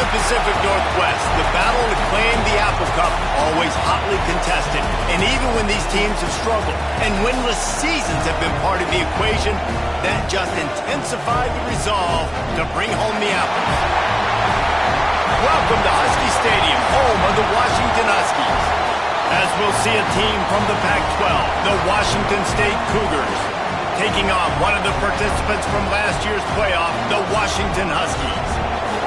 the Pacific Northwest, the battle to claim the Apple Cup always hotly contested. And even when these teams have struggled and winless seasons have been part of the equation, that just intensified the resolve to bring home the apples. Welcome to Husky Stadium, home of the Washington Huskies. As we'll see a team from the Pac-12, the Washington State Cougars, taking on one of the participants from last year's playoff, the Washington Huskies.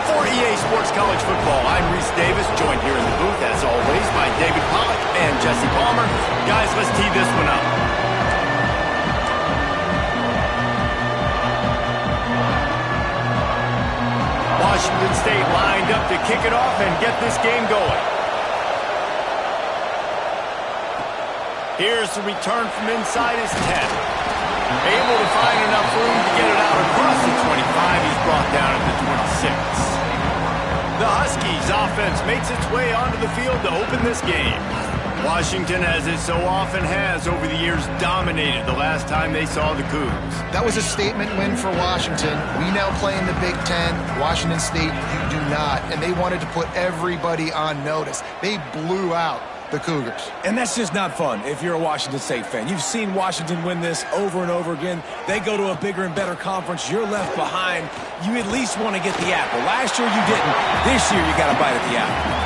For EA Sports College Football, I'm Reese Davis, joined here in the booth, as always, by David Pollack and Jesse Palmer. Guys, let's tee this one up. Washington State lined up to kick it off and get this game going. Here's the return from inside his 10. Able to find enough room to get it out across the 25. He's brought down at the 26. The Huskies offense makes its way onto the field to open this game. Washington, as it so often has over the years, dominated the last time they saw the Cougs. That was a statement win for Washington. We now play in the Big Ten. Washington State, you do not. And they wanted to put everybody on notice. They blew out the Cougars. And that's just not fun if you're a Washington State fan. You've seen Washington win this over and over again. They go to a bigger and better conference. You're left behind. You at least want to get the apple. Last year you didn't. This year you got to bite at the apple.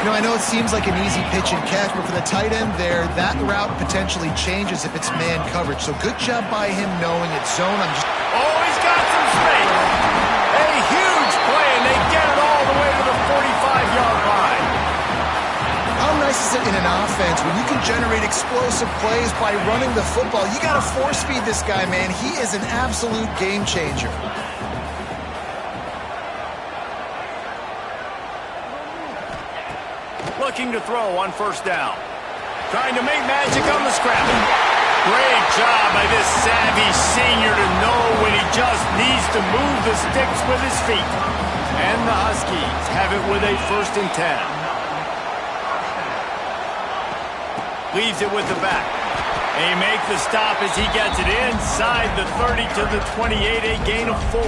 You know, I know it seems like an easy pitch and catch, but for the tight end there, that route potentially changes if it's man coverage. So good job by him knowing it's zone. Oh, he's got some space. A huge play, and they get it all the way to the 45-yard line. How nice is it in an offense when you can generate explosive plays by running the football? You got to force feed this guy, man. He is an absolute game changer. Looking to throw on first down. Trying to make magic on the scramble. Great job by this savvy senior to know when he just needs to move the sticks with his feet. And the Huskies have it with a 1st and 10. Leaves it with the back. They make the stop as he gets it inside the 30 to the 28, a gain of 4.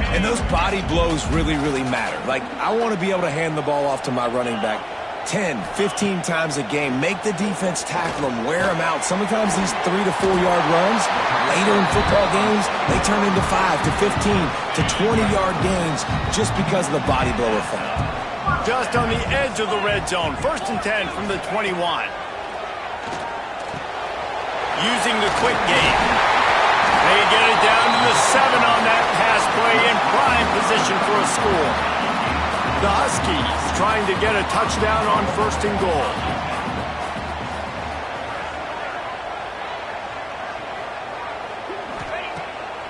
And those body blows really, really matter. Like, I want to be able to hand the ball off to my running back 10, 15 times a game. Make the defense tackle them, wear them out. Sometimes these 3 to 4 yard runs, later in football games, they turn into 5 to 15 to 20-yard gains just because of the body blow effect. Just on the edge of the red zone. 1st and 10 from the 21. Using the quick game. They get it down to the 7 on that pass play in prime position for a score. The Huskies trying to get a touchdown on 1st and goal.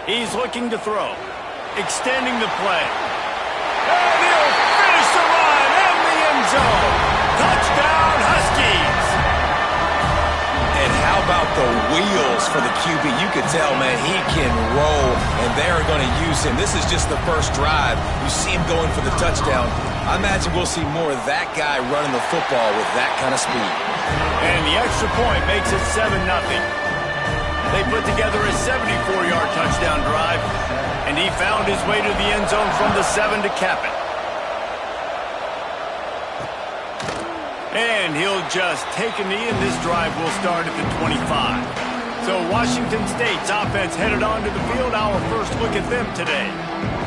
He's looking to throw. Extending the play. And he'll finish the run in the end zone. Touchdown Huskies. And how about the wheels for the QB? You could tell, man, he can roll, and they're going to use him. This is just the first drive. You see him going for the touchdown. I imagine we'll see more of that guy running the football with that kind of speed. And the extra point makes it 7-0. They put together a 74-yard touchdown drive, and he found his way to the end zone from the 7 to cap it. And he'll just take a knee, and this drive will start at the 25. So Washington State's offense headed onto the field. Our first look at them today.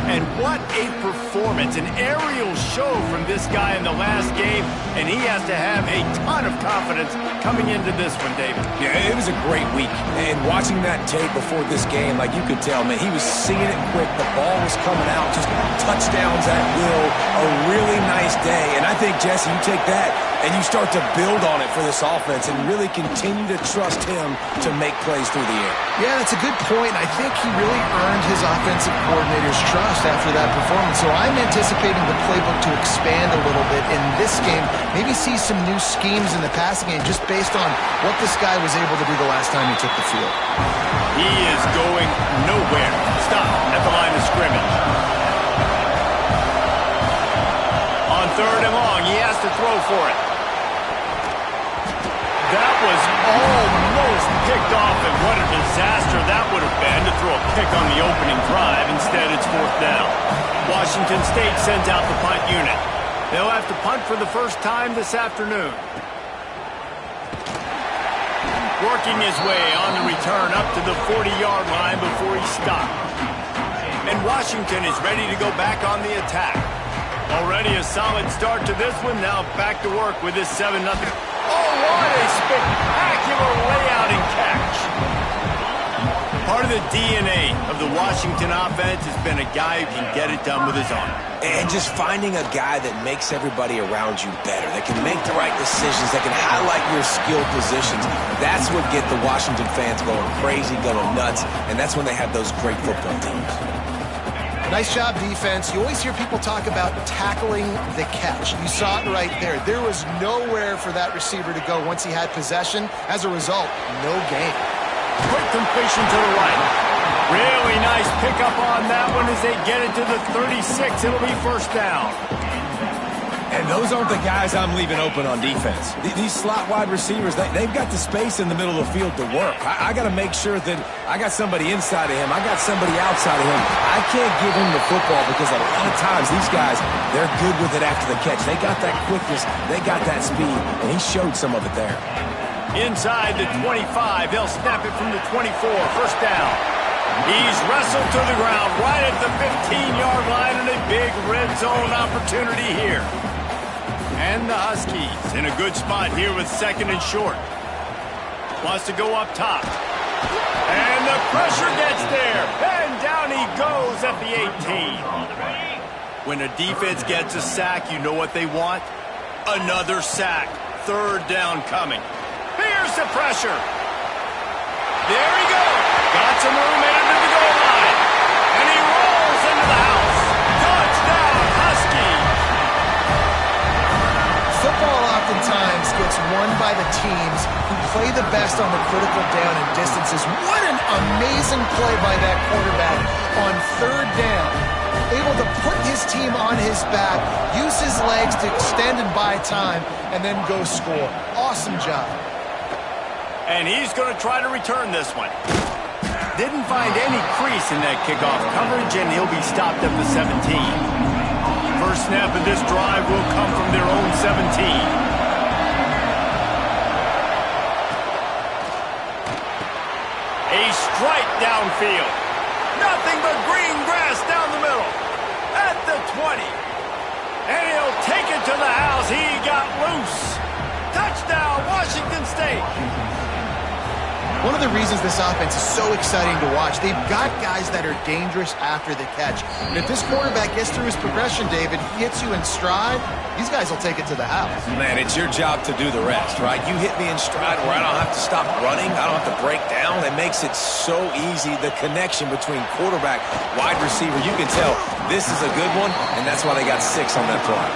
And what a performance, an aerial show from this guy in the last game, and he has to have a ton of confidence coming into this one, David. Yeah, it was a great week, and watching that tape before this game, like you could tell, man, he was seeing it quick, the ball was coming out, just touchdowns at will, a really nice day, and I think, Jesse, you take that, and you start to build on it for this offense and really continue to trust him to make plays through the air. Yeah, that's a good point. I think he really earned his offensive coordinator's trust after that performance. So I'm anticipating the playbook to expand a little bit in this game. Maybe see some new schemes in the passing game just based on what this guy was able to do the last time he took the field. He is going nowhere. Stop at the line of scrimmage. On 3rd and long, he has to throw for it. That was almost picked off, and what a disaster that would have been to throw a pick on the opening drive. Instead, it's fourth down. Washington State sends out the punt unit. They'll have to punt for the first time this afternoon. Working his way on the return up to the 40-yard line before he stopped. And Washington is ready to go back on the attack. Already a solid start to this one. Now back to work with this 7-0. Oh, what a spectacular layout and catch. Part of the DNA of the Washington offense has been a guy who can get it done with his arm. And just finding a guy that makes everybody around you better, that can make the right decisions, that can highlight your skill positions. That's what get the Washington fans going crazy, going nuts, and that's when they have those great football teams. Nice job, defense. You always hear people talk about tackling the catch. You saw it right there. There was nowhere for that receiver to go once he had possession. As a result, no gain. Quick completion to the right. Really nice pickup on that one as they get it to the 36. It'll be first down. And those aren't the guys I'm leaving open on defense. These slot wide receivers, they've got the space in the middle of the field to work. I got to make sure that I got somebody inside of him. I got somebody outside of him. I can't give him the football because a lot of times these guys, they're good with it after the catch. They got that quickness. They got that speed, and he showed some of it there. Inside the 25, they'll snap it from the 24. First down. He's wrestled to the ground right at the 15-yard line, and a big red zone opportunity here. And the Huskies in a good spot here with second and short. Wants to go up top. And the pressure gets there. And down he goes at the 18. When a defense gets a sack, you know what they want? Another sack. Third down coming. Here's the pressure. There he goes. Got some room into the goal line. And he rolls into the house. Touchdown, Huskies. Football oftentimes gets won by the teams who play the best on the critical down and distances. What an amazing play by that quarterback on third down. Able to put his team on his back, use his legs to extend and buy time, and then go score. Awesome job. And he's going to try to return this one. Didn't find any crease in that kickoff coverage, and he'll be stopped at the 17. First snap of this drive will come from their own 17. A strike downfield. Nothing but green grass down the middle. At the 20. And he'll take it to the house. He got loose. Touchdown, Washington State. One of the reasons this offense is so exciting to watch, they've got guys that are dangerous after the catch. And if this quarterback gets through his progression, David, he hits you in stride, these guys will take it to the house. Man, it's your job to do the rest, right? You hit me in stride where I don't have to stop running. I don't have to break down. It makes it so easy. The connection between quarterback, wide receiver, you can tell this is a good one, and that's why they got 6 on that play.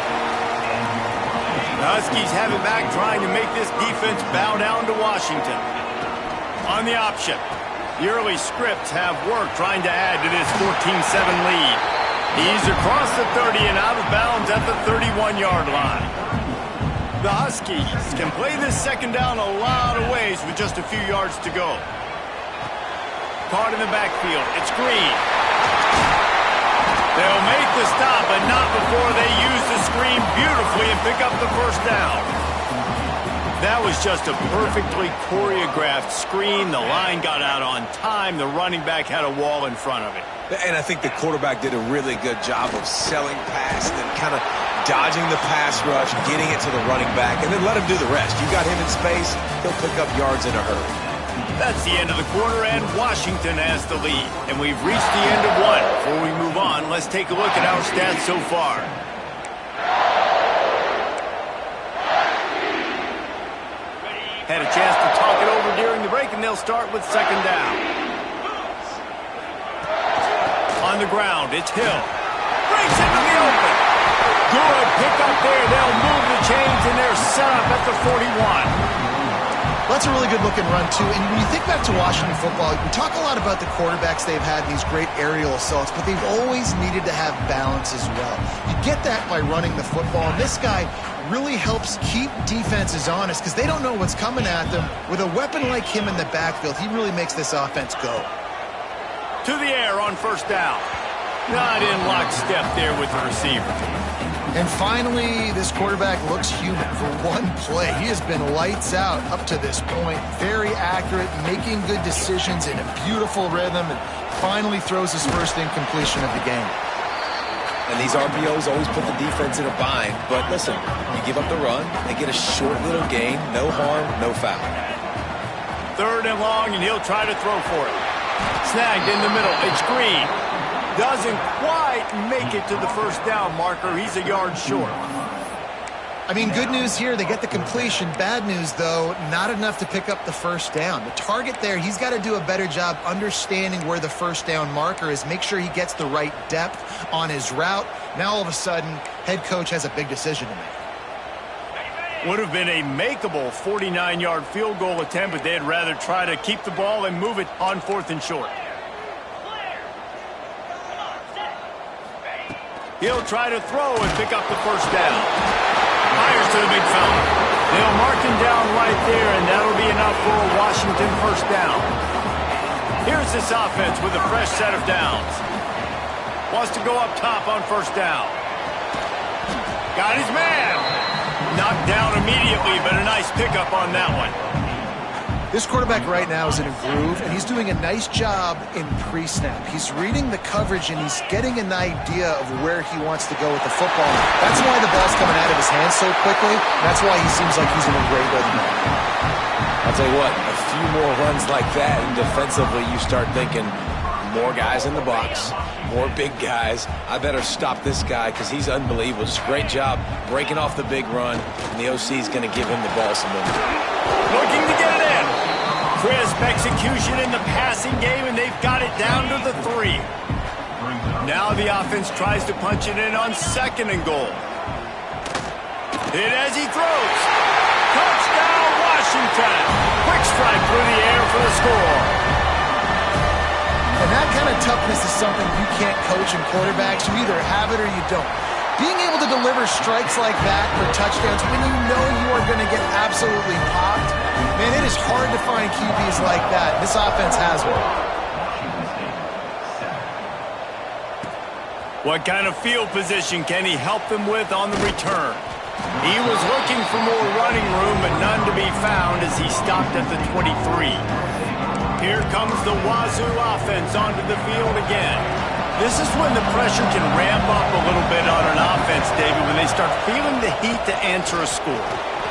The Huskies have it back, trying to make this defense bow down to Washington. On the option, the early scripts have worked trying to add to this 14-7 lead. He's across the 30 and out of bounds at the 31-yard line. The Huskies can play this second down a lot of ways with just a few yards to go. Caught in the backfield. It's Green. They'll make the stop, but not before they use the screen beautifully and pick up the first down. That was just a perfectly choreographed screen. The line got out on time. The running back had a wall in front of it. And I think the quarterback did a really good job of selling past and then kind of dodging the pass rush, getting it to the running back, and then let him do the rest. You got him in space, he'll pick up yards in a hurry. That's the end of the quarter, and Washington has the lead. And we've reached the end of one. Before we move on, let's take a look at our stats so far. Had a chance to talk it over during the break, and they'll start with second down. On the ground, it's Hill. Breaks into the open. Good pick up there. They'll move the chains, and they're set up at the 41. That's a really good-looking run, too. And when you think back to Washington football, we talk a lot about the quarterbacks they've had in these great aerial assaults, but they've always needed to have balance as well. You get that by running the football, and this guy really helps keep defenses honest because they don't know what's coming at them. With a weapon like him in the backfield, he really makes this offense go. To the air on first down. Not in lockstep there with the receiver. And finally, this quarterback looks human for one play. He has been lights out up to this point. Very accurate, making good decisions in a beautiful rhythm, and finally throws his first incompletion of the game. And these RPOs always put the defense in a bind. But listen, you give up the run, they get a short little gain, no harm, no foul. 3rd and long, and he'll try to throw for it. Snagged in the middle. It's Green. Doesn't quite make it to the first down marker. He's a yard short. I mean, good news here. They get the completion. Bad news, though, not enough to pick up the first down. The target there, he's got to do a better job understanding where the first down marker is, make sure he gets the right depth on his route. Now, all of a sudden, head coach has a big decision to make. Would have been a makeable 49-yard field goal attempt, but they'd rather try to keep the ball and move it on 4th and short. He'll try to throw and pick up the first down. Fires to the big fella. They'll mark him down right there, and that'll be enough for a Washington first down. Here's this offense with a fresh set of downs. Wants to go up top on first down. Got his man. Knocked down immediately, but a nice pickup on that one. This quarterback right now is in a groove, and he's doing a nice job in pre-snap. He's reading the coverage, and he's getting an idea of where he wants to go with the football. That's why the ball's coming out of his hands so quickly. That's why he seems like he's in a great rhythm. I'll tell you what, a few more runs like that, and defensively you start thinking, more guys in the box, more big guys. I better stop this guy because he's unbelievable. It's a great job breaking off the big run, and the OC is going to give him the ball some more. Looking to get it in. Crisp execution in the passing game, and they've got it down to the 3. Now the offense tries to punch it in on 2nd and goal. Hit as he throws. Touchdown, Washington. Quick strike through the air for the score. And that kind of toughness is something you can't coach in quarterbacks. You either have it or you don't. Being able to deliver strikes like that for touchdowns when you know you are going to get absolutely popped, man, it is hard to find QBs like that. This offense has one. What kind of field position can he help them with on the return? He was looking for more running room, but none to be found as he stopped at the 23. Here comes the Wazoo offense onto the field again. This is when the pressure can ramp up a little bit on an offense, David, when they start feeling the heat to answer a score.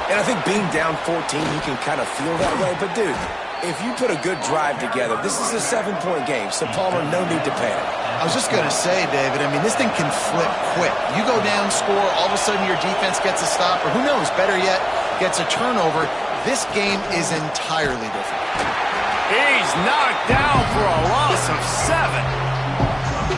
And I think being down 14, you can kind of feel that way. But, dude, if you put a good drive together, this is a 7-point game, so Palmer, no need to panic. I was just going to say, David, I mean, this thing can flip quick. You go down, score, all of a sudden your defense gets a stop, or who knows, better yet, gets a turnover. This game is entirely different. He's knocked down for a loss of 7.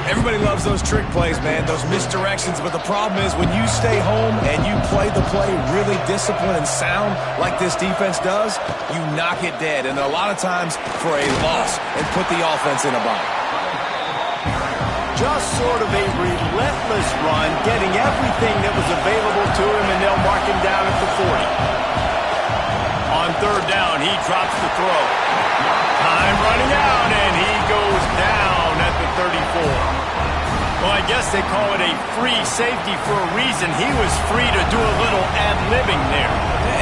Everybody loves those trick plays, man, those misdirections, but the problem is when you stay home and you play the play really disciplined and sound like this defense does, you knock it dead, and a lot of times for a loss, and put the offense in a bind. Just sort of a relentless run, getting everything that was available to him, and they'll mark him down at the 40. On 3rd down, he drops the throw. Time running out, and he goes down at the 34. Well, I guess they call it a free safety for a reason. He was free to do a little ad-libbing there.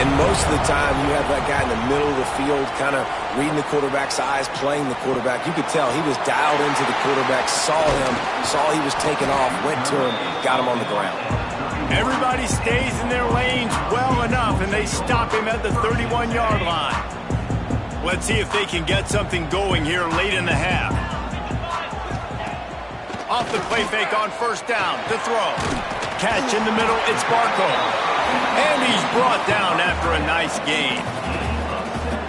And most of the time, you have that guy in the middle of the field kind of reading the quarterback's eyes, playing the quarterback. You could tell he was dialed into the quarterback, saw him, saw he was taking off, went to him, got him on the ground. Everybody stays in their lanes well enough, and they stop him at the 31-yard line. Let's see if they can get something going here late in the half. Off the play fake on first down to throw. Catch in the middle, it's Barco. And he's brought down after a nice gain.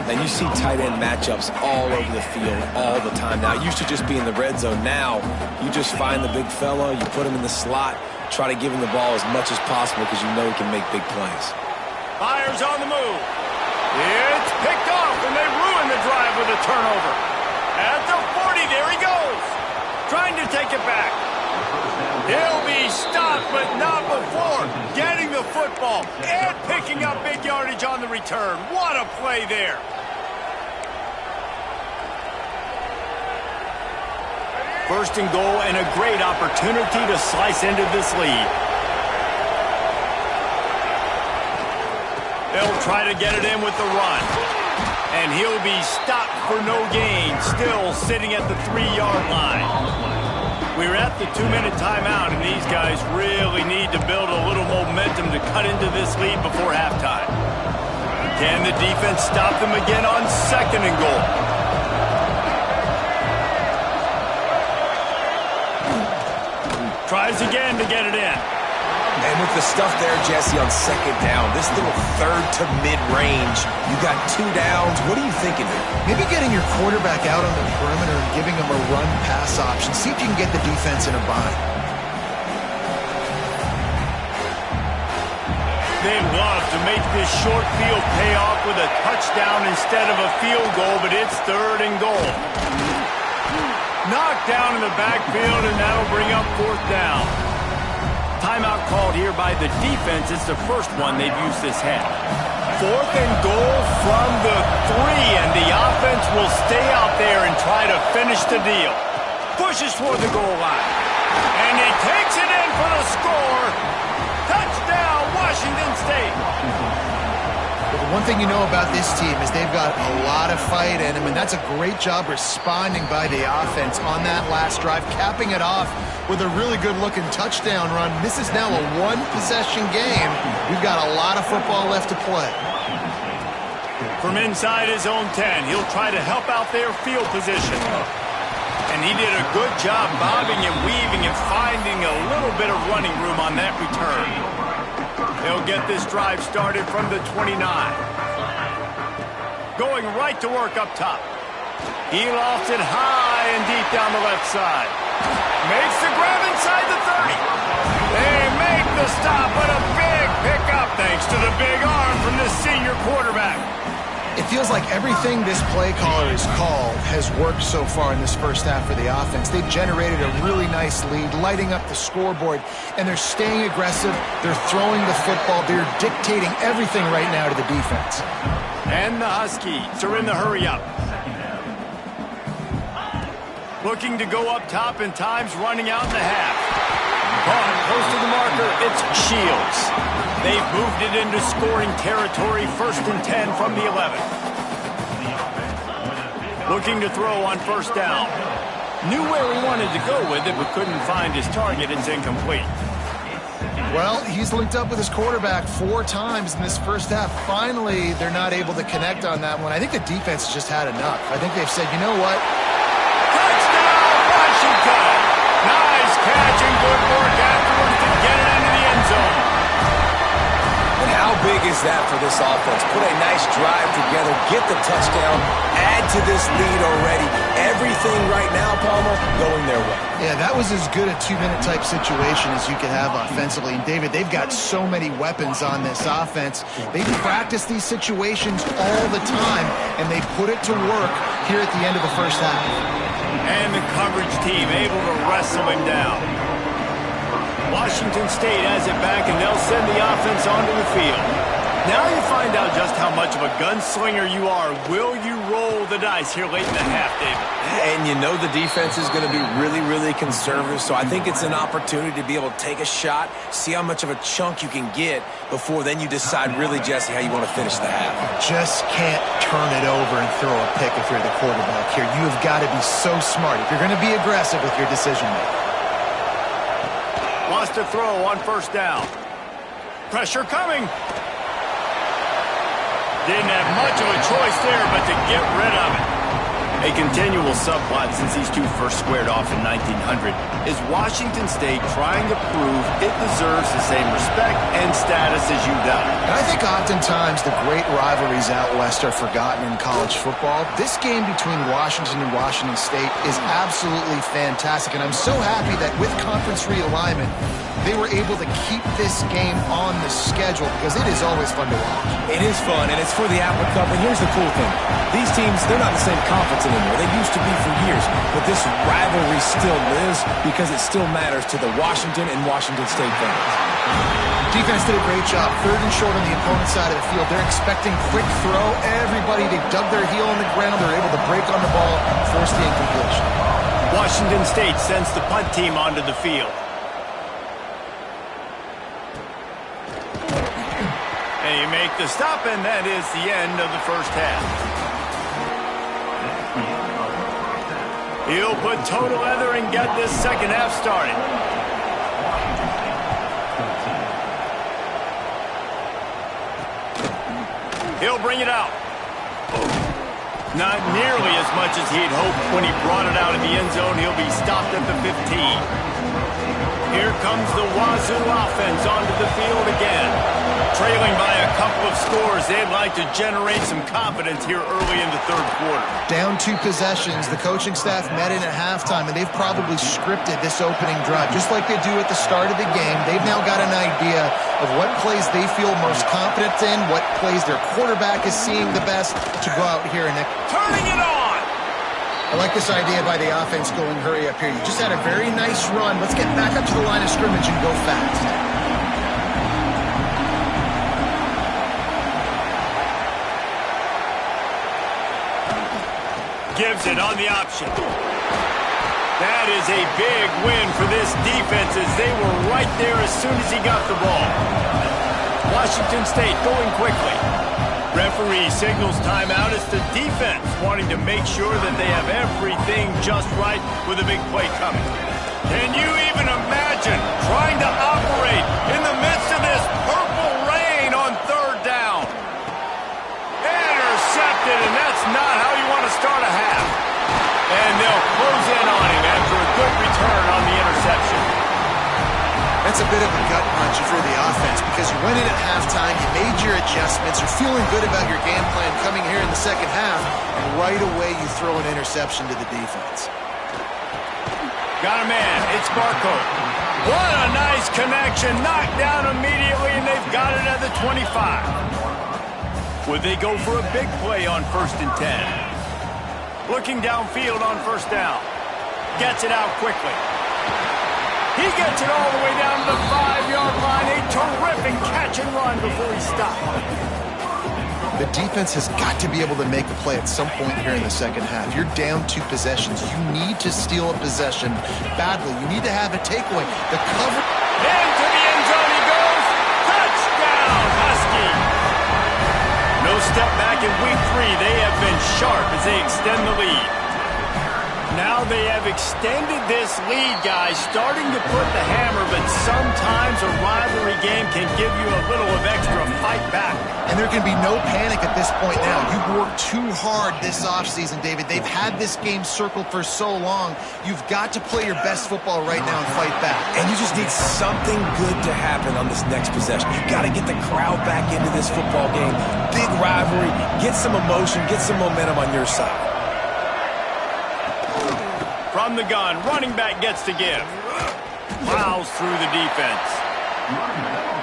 And you see tight end matchups all over the field all the time. Now, it used to just be in the red zone. Now, you just find the big fella, you put him in the slot, try to give him the ball as much as possible because you know he can make big plays. Fires on the move. It's picked off, and they ruin the drive with a turnover. At the 40, there he goes. Trying to take it back. He'll be stopped, but not before getting the football and picking up big yardage on the return. What a play there. First and goal, and a great opportunity to slice into this lead. They'll try to get it in with the run. And he'll be stopped for no gain, still sitting at the 3-yard line. We're at the 2-minute timeout, and these guys really need to build a little momentum to cut into this lead before halftime. Can the defense stop them again on second and goal? Tries again to get it in. And with the stuff there, Jesse, on second down, this little third to mid-range, you got 2 downs. What are you thinking here? Maybe getting your quarterback out on the perimeter and giving him a run-pass option. See if you can get the defense in a bind. They'd love to make this short field pay off with a touchdown instead of a field goal, but it's third and goal. Knocked down in the backfield, and that'll bring up fourth down. Timeout called here by the defense. It's the first one they've used this half. Fourth and goal from the 3, and the offense will stay out there and try to finish the deal. Pushes toward the goal line, and he takes it in for the score. Touchdown, Washington State. The one thing you know about this team is they've got a lot of fight in them, and that's a great job responding by the offense on that last drive, capping it off with a really good-looking touchdown run. This is now a one-possession game. We've got a lot of football left to play. From inside his own 10, he'll try to help out their field position. And he did a good job bobbing and weaving and finding a little bit of running room on that return. They'll get this drive started from the 29. Going right to work up top. He lofts it high and deep down the left side. Makes the grab inside the 30. They make the stop, but a big pickup thanks to the big arm from the senior quarterback. It feels like everything this play caller has called has worked so far in this first half for the offense. They've generated a really nice lead, lighting up the scoreboard, and they're staying aggressive. They're throwing the football. They're dictating everything right now to the defense. And the Huskies are in the hurry-up. Looking to go up top, and time's running out in the half. Caught close to the marker, it's Shields. They've moved it into scoring territory, first and 10 from the 11. Looking to throw on first down. Knew where he wanted to go with it, but couldn't find his target. It's incomplete. Well, he's linked up with his quarterback 4 times in this first half. Finally, they're not able to connect on that one. I think the defense just had enough. I think they've said, you know what? Touchdown, Washington! Nice catch and good work afterwards to get it into the end zone. And how big is that for this offense? Put a nice drive together, get the touchdown, add to this lead already. Everything right now, Palmer, going their way. Yeah, that was as good a 2-minute type situation as you could have offensively. And David, they've got so many weapons on this offense. They practice these situations all the time, and they put it to work here at the end of the first half. And the coverage team able to wrestle him down. Washington State has it back, and they'll send the offense onto the field. Now you find out just how much of a gunslinger you are. Will you roll the dice here late in the half, David? And you know the defense is going to be really, really conservative, so I think it's an opportunity to be able to take a shot, see how much of a chunk you can get before then you decide really, Jesse, how you want to finish the half. Just can't turn it over and throw a pick if you're the quarterback here. You have got to be so smart if you're going to be aggressive with your decision-making. Wants to throw on first down. Pressure coming. Didn't have much of a choice there, but to get rid of it. A continual subplot since these two first squared off in 1900 is Washington State trying to prove it deserves the same respect and status as UW. And I think oftentimes the great rivalries out west are forgotten in college football. This game between Washington and Washington State is absolutely fantastic, and I'm so happy that with conference realignment, they were able to keep this game on the schedule, because it is always fun to watch. It is fun, and it's for the Apple Cup. And here's the cool thing. These teams, they're not the same conference anymore. They used to be for years. But this rivalry still lives because it still matters to the Washington and Washington State fans. Defense did a great job. 3rd and short on the opponent's side of the field. They're expecting quick throw. Everybody, they dug their heel on the ground. They're able to break on the ball, force the incompletion. Washington State sends the punt team onto the field. They make the stop, and that is the end of the first half. He'll put total leather and get this second half started. He'll bring it out. Not nearly as much as he'd hoped when he brought it out of the end zone. He'll be stopped at the 15. Here comes the Wazoo offense onto the field again. Trailing by a couple of scores, they'd like to generate some confidence here early in the 3rd quarter. Down 2 possessions. The coaching staff met in at halftime, and they've probably scripted this opening drive. Just like they do at the start of the game, they've now got an idea of what plays they feel most confident in, what plays their quarterback is seeing the best to go out here and turning it on. I like this idea by the offense going hurry up here. You just had a very nice run. Let's get back up to the line of scrimmage and go fast. Gives it on the option. That is a big win for this defense, as they were right there as soon as he got the ball. Washington State going quickly. Referee signals timeout. It's the defense wanting to make sure that they have everything just right with a big play coming. Can you even imagine trying to operate in the midst of this purple rain on 3rd down? Intercepted, and that's not how you want to start a half. And they'll close in on him after a good return on the interception. That's a bit of a gut punch for the offense, because you went in at halftime, you made your adjustments, you're feeling good about your game plan coming here in the second half, and right away you throw an interception to the defense. Got a man. It's Barco. What a nice connection. Knocked down immediately, and they've got it at the 25. Would they go for a big play on 1st and 10? Looking downfield on 1st down. Gets it out quickly. He gets it all the way down to the 5-yard line. A terrific catch and run before he stopped. The defense has got to be able to make a play at some point here in the second half. You're down 2 possessions. You need to steal a possession badly. You need to have a takeaway. The cover... Into the end zone he goes. Touchdown, Husky. No step back in week 3. They have been sharp as they extend the lead. Now they have extended this lead, guys, starting to put the hammer, but sometimes a rivalry game can give you a little of extra fight back. And there can be no panic at this point now. You've worked too hard this offseason, David. They've had this game circled for so long. You've got to play your best football right now and fight back. And you just need something good to happen on this next possession. You got to get the crowd back into this football game. Big rivalry. Get some emotion. Get some momentum on your side. From the gun, running back gets to give. Plows through the defense.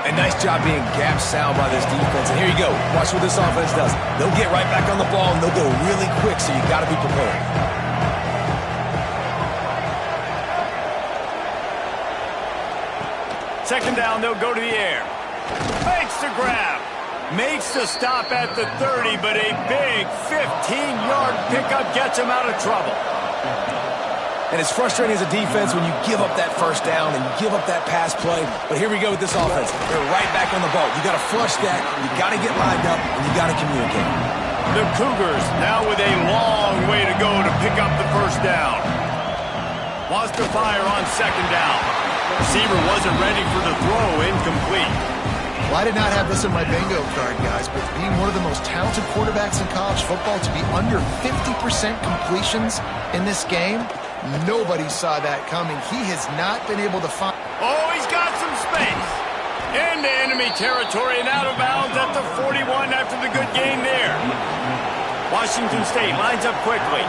A nice job being gap sound by this defense. And here you go. Watch what this offense does. They'll get right back on the ball, and they'll go really quick, so you got to be prepared. 2nd down, they'll go to the air. Fakes the grab. Makes the stop at the 30, but a big 15-yard pickup gets him out of trouble. And it's frustrating as a defense when you give up that 1st down and you give up that pass play. But here we go with this offense. They're right back on the ball. You got to flush that. You got to get lined up, and you got to communicate. The Cougars now with a long way to go to pick up the 1st down. Wants to fire on 2nd down. Receiver wasn't ready for the throw. Incomplete. Well, I did not have this in my bingo card, guys, but being one of the most talented quarterbacks in college football, to be under 50% completions in this game, nobody saw that coming. He has not been able to find... Oh, he's got some space. Into enemy territory and out of bounds at the 41 after the good gain there. Washington State lines up quickly.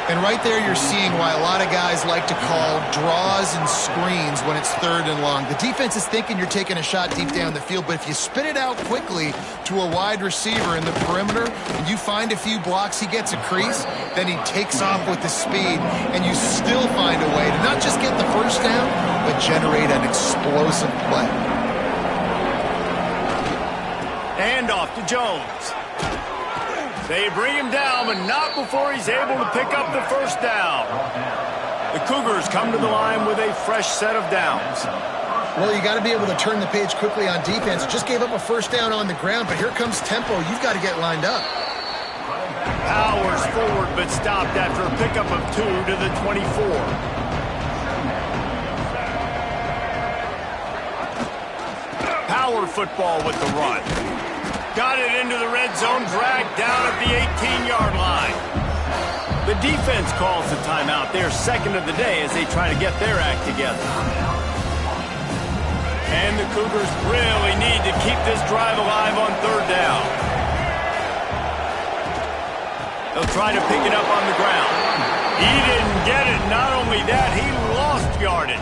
And right there you're seeing why a lot of guys like to call draws and screens when it's 3rd and long. The defense is thinking you're taking a shot deep down the field, but if you spit it out quickly to a wide receiver in the perimeter and you find a few blocks, he gets a crease, then he takes off with the speed, and you still find a way to not just get the first down, but generate an explosive play. And off to Jones. They bring him down, but not before he's able to pick up the first down. The Cougars come to the line with a fresh set of downs. Well, you got to be able to turn the page quickly on defense. Just gave up a first down on the ground, but here comes tempo. You've got to get lined up. Powers forward, but stopped after a pickup of 2 to the 24. Power football with the run. Got it into the red zone, dragged down at the 18-yard line. The defense calls the timeout. They're second of the day as they try to get their act together. And the Cougars really need to keep this drive alive on 3rd down. They'll try to pick it up on the ground. He didn't get it. Not only that, he lost yardage.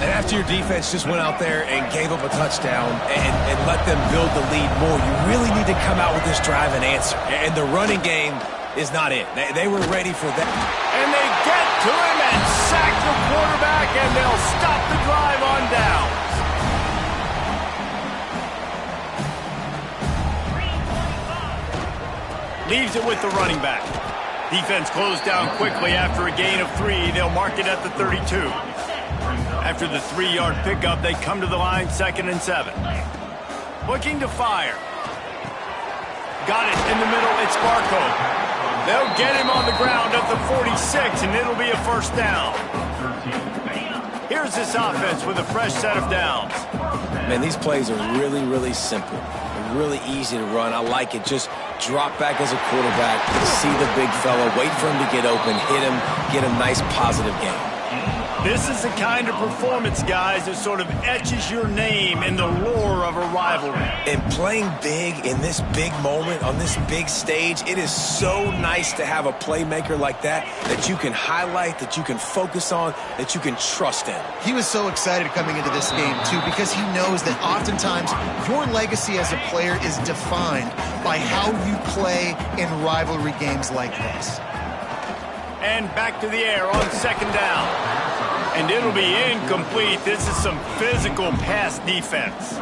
And after your defense just went out there and gave up a touchdown and let them build the lead more, you really need to come out with this drive and answer. And the running game is not it. They were ready for that. And they get to him and sack the quarterback, and they'll stop the drive on downs. Leaves it with the running back. Defense closed down quickly after a gain of 3. They'll mark it at the 32. After the 3-yard pickup, they come to the line 2nd and 7. Looking to fire. Got it in the middle. It's Barco. They'll get him on the ground at the 46, and it'll be a first down. Here's this offense with a fresh set of downs. Man, these plays are really, really simple. They're really easy to run. I like it. Just drop back as a quarterback, see the big fella, wait for him to get open, hit him, get a nice positive game. This is the kind of performance, guys, that sort of etches your name in the lore of a rivalry. And playing big in this big moment, on this big stage, it is so nice to have a playmaker like that you can highlight, that you can focus on, that you can trust in. He was so excited coming into this game, too, because he knows that oftentimes your legacy as a player is defined by how you play in rivalry games like this. And back to the air on 2nd down. And it'll be incomplete. This is some physical pass defense.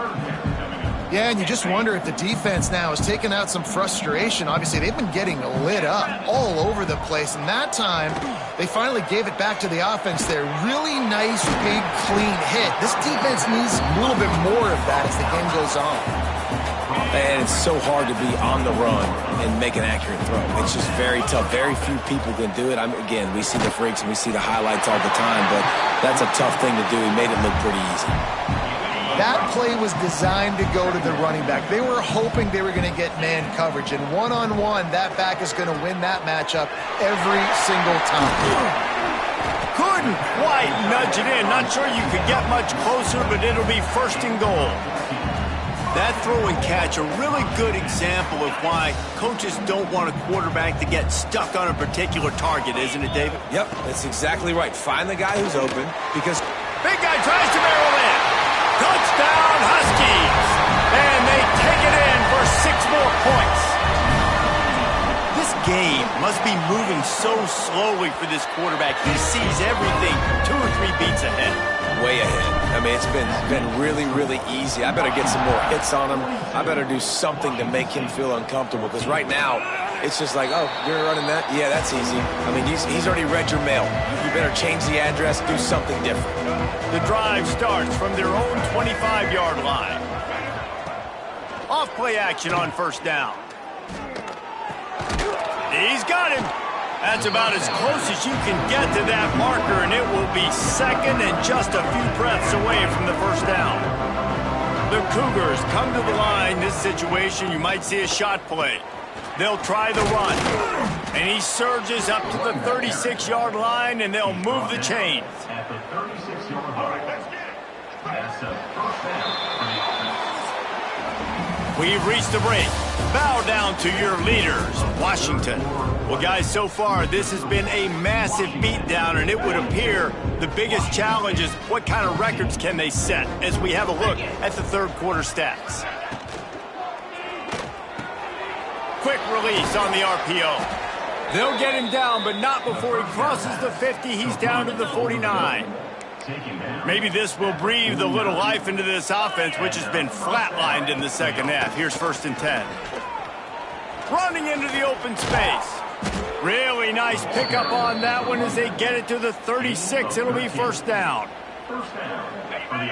Yeah, and you just wonder if the defense now has taken out some frustration. Obviously, they've been getting lit up all over the place. And that time, they finally gave it back to the offense there. Really nice, big, clean hit. This defense needs a little bit more of that as the game goes on. And it's so hard to be on the run and make an accurate throw. It's just very tough. Very few people can do it. Again, we see the freaks and we see the highlights all the time, but that's a tough thing to do. He made it look pretty easy. That play was designed to go to the running back. They were hoping they were going to get man coverage, and one-on-one, that back is going to win that matchup every single time. Couldn't quite nudge it in. Not sure you could get much closer, but it'll be 1st and goal. That throw and catch, a really good example of why coaches don't want a quarterback to get stuck on a particular target, isn't it, David? Yep, that's exactly right. Find the guy who's open, because big guy tries to barrel in. Touchdown, Huskies! And they take it in for 6 more points. This game must be moving so slowly for this quarterback. He sees everything 2 or 3 beats ahead. Way ahead. I mean, it's been really, really easy. I better get some more hits on him. I better do something to make him feel uncomfortable, because right now, it's just like, oh, you're running that? Yeah, that's easy. I mean, he's already read your mail. You better change the address, do something different. The drive starts from their own 25-yard line. Off play action on 1st down. He's got him. That's about as close as you can get to that marker, and it will be 2nd and just a few breaths away from the 1st down. The Cougars come to the line. This situation, you might see a shot play. They'll try the run, and he surges up to the 36-yard line, and they'll move the chains. We've reached the break. Bow down to your leaders, Washington. Well, guys, so far, this has been a massive beatdown, and it would appear the biggest challenge is what kind of records can they set as we have a look at the third quarter stats. Quick release on the RPO. They'll get him down, but not before he crosses the 50. He's down to the 49. Maybe this will breathe a little life into this offense, which has been flatlined in the second half. Here's 1st and 10. Running into the open space. Really nice pickup on that one as they get it to the 36. It'll be 1st down.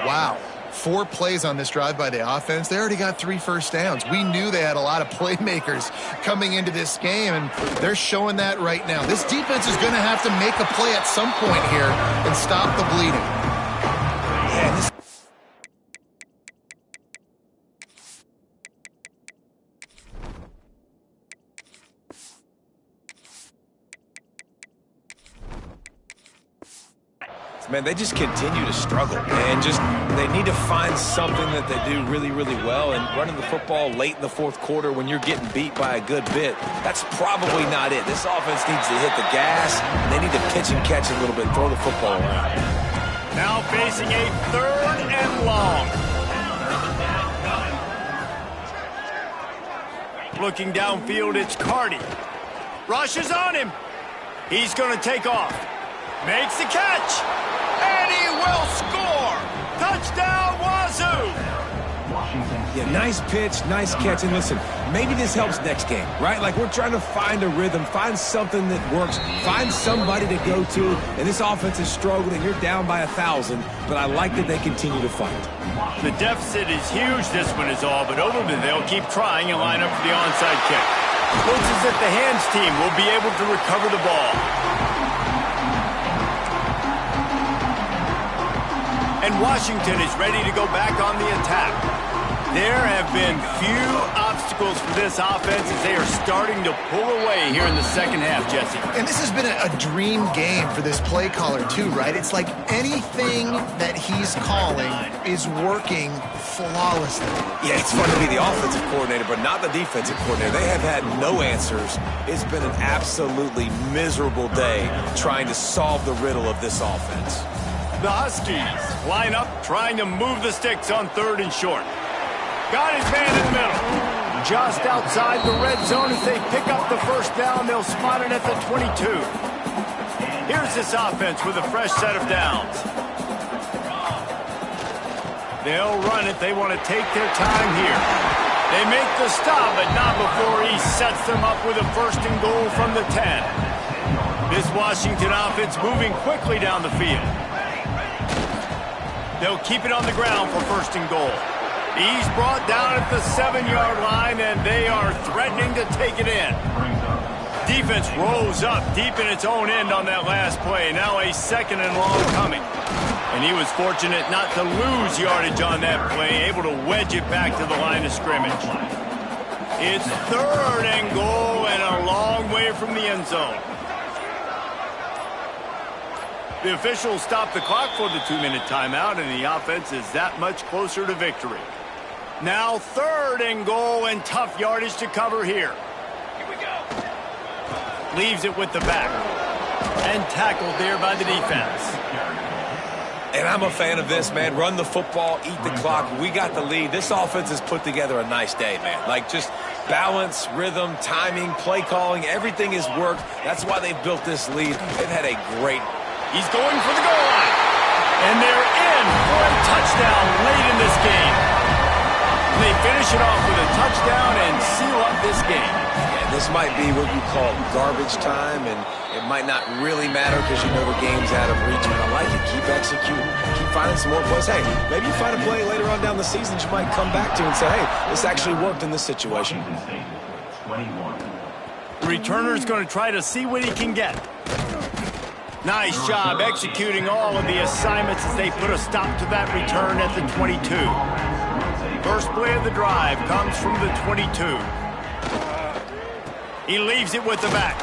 Wow. 4 plays on this drive by the offense. They already got 3 first downs. We knew they had a lot of playmakers coming into this game, and they're showing that right now. This defense is going to have to make a play at some point here and stop the bleeding. Yeah, this man, they just continue to struggle, and they need to find something that they do really, really well, and running the football late in the fourth quarter when you're getting beat by a good bit, that's probably not it. This offense needs to hit the gas, and they need to pitch and catch a little bit, throw the football around. Now facing a 3rd and long. Looking downfield, it's Cardi. Rushes on him. He's going to take off. Makes the catch. And he will score! Touchdown, Wazoo! Yeah, nice pitch, nice catch. And listen, maybe this helps next game, right? Like, we're trying to find a rhythm, find something that works, find somebody to go to. And this offense is struggling. You're down by 1,000, but I like that they continue to fight. The deficit is huge, this one is all, but Overman, they'll keep trying and line up for the onside kick. Looks as if the hands team will be able to recover the ball. And Washington is ready to go back on the attack. There have been few obstacles for this offense as they are starting to pull away here in the second half, Jesse. And this has been a dream game for this play caller too, right? It's like anything that he's calling is working flawlessly. Yeah, it's fun to be the offensive coordinator, but not the defensive coordinator. They have had no answers. It's been an absolutely miserable day trying to solve the riddle of this offense. The Huskies line up, trying to move the sticks on 3rd and short. Got his man in the middle. Just outside the red zone as they pick up the 1st down. They'll spot it at the 22. Here's this offense with a fresh set of downs. They'll run it. They want to take their time here. They make the stop, but not before he sets them up with a 1st and goal from the 10. This Washington offense moving quickly down the field. They'll keep it on the ground for 1st and goal. He's brought down at the 7-yard line, and they are threatening to take it in. Defense rose up deep in its own end on that last play. Now a 2nd and long coming. And he was fortunate not to lose yardage on that play, able to wedge it back to the line of scrimmage. It's 3rd and goal and a long way from the end zone. The officials stop the clock for the 2-minute timeout, and the offense is that much closer to victory. Now 3rd and goal, and tough yardage to cover here. Here we go. Leaves it with the back. And tackled there by the defense. And I'm a fan of this, man. Run the football, eat the clock. We got the lead. This offense has put together a nice day, man. Like, just balance, rhythm, timing, play calling, everything has worked. That's why they've built this lead. They've had a great... He's going for the goal line. And they're in for a touchdown late in this game. They finish it off with a touchdown and seal up this game. Yeah, this might be what you call garbage time, and it might not really matter because you know the game's out of reach. But I like it. Keep executing. Keep finding some more plays. Hey, maybe you find a play later on down the season you might come back to and say, hey, this actually worked in this situation. The returner's going to try to see what he can get. Nice job executing all of the assignments as they put a stop to that return at the 22. First play of the drive comes from the 22. He leaves it with the back.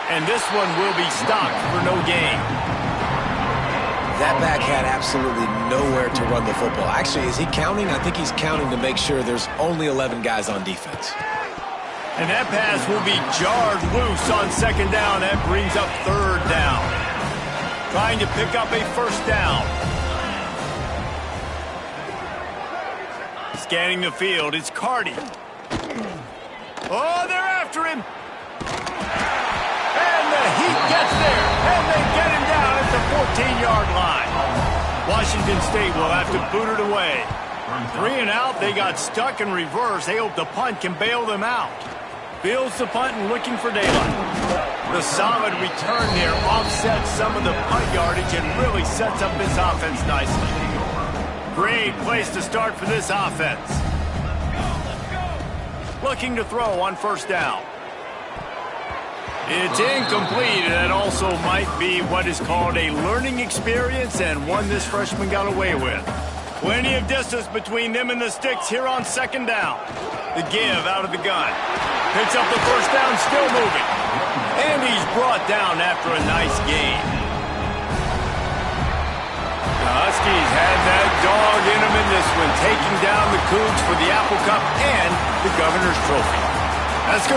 And this one will be stopped for no gain. That back had absolutely nowhere to run the football. Actually, is he counting? I think he's counting to make sure there's only 11 guys on defense. And that pass will be jarred loose on second down. That brings up third down. Trying to pick up a first down. Scanning the field, it's Carty. Oh, they're after him. And the Heat gets there. And they get him down at the 14-yard line. Washington State will have to boot it away. 3 and out, they got stuck in reverse. They hope the punt can bail them out. Fields the punt and looking for daylight. The solid return there offsets some of the punt yardage and really sets up this offense nicely. Great place to start for this offense. Looking to throw on first down. It's incomplete, and that also might be what is called a learning experience and one this freshman got away with. Plenty of distance between them and the sticks here on second down. The give out of the gun. Picks up the first down, still moving. And he's brought down after a nice gain. The Huskies had that dog in them in this one, taking down the Cougs for the Apple Cup and the Governor's Trophy. That's good.